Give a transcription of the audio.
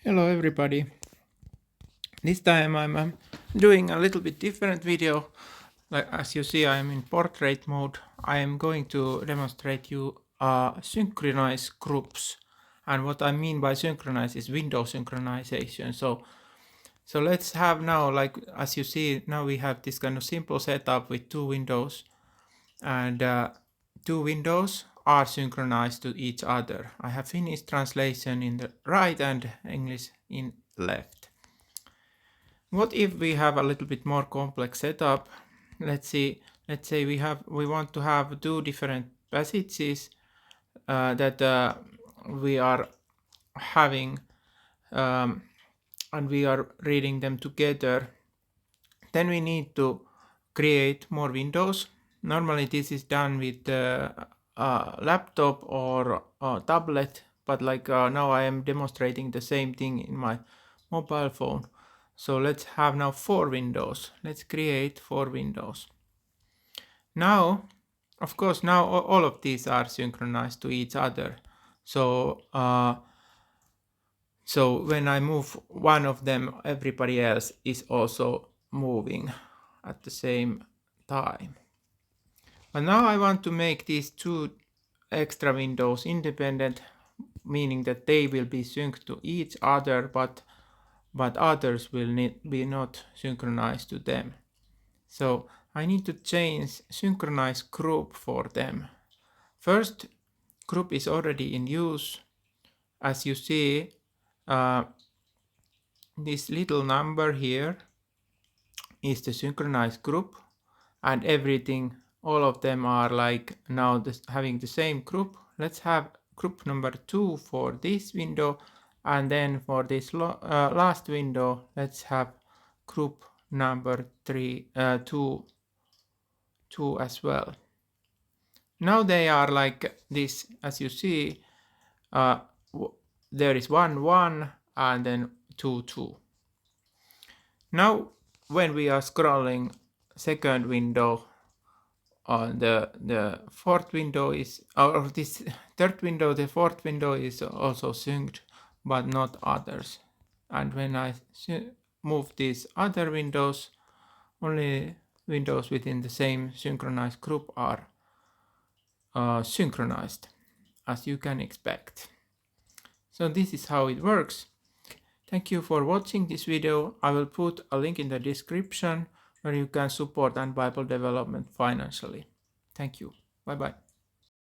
Hello everybody. This time I'm doing a little bit different video. Like as you see, I am in portrait mode. I am going to demonstrate you synchronize groups. And what I mean by synchronize is window synchronization. So let's have now, like as you see, now we have this kind of simple setup with two windows, and two windows are synchronized to each other. I have Finnish translation in the right and English in left. What if we have a little bit more complex setup? Let's say we want to have two different passages that we are having, and we are reading them together. Then we need to create more windows. Normally this is done with a laptop or a tablet, but like now I am demonstrating the same thing in my mobile phone. So let's have now 4 windows. Let's create 4 windows. Now, of course, now all of these are synchronized to each other. So when I move one of them, everybody else is also moving at the same time. But now I want to make these 2 extra windows independent, meaning that they will be synced to each other, but others will be not synchronized to them. So I need to change synchronize group for them. First group is already in use. As you see, this little number here is the synchronized group, and everything, all of them are like now having the same group. Let's have group number 2 for this window, and then for this last window, let's have group number 2 as well. Now they are like this, as you see, there is 1 1 and then 2 2. Now when we are scrolling second window, the fourth window is, or this third window, the fourth window is also synced, but not others. And when I move these other windows, only windows within the same synchronized group are synchronized, as you can expect. So this is how it works. Thank you for watching this video. I will put a link in the description where you can support AndBible development financially. Thank you. Bye bye.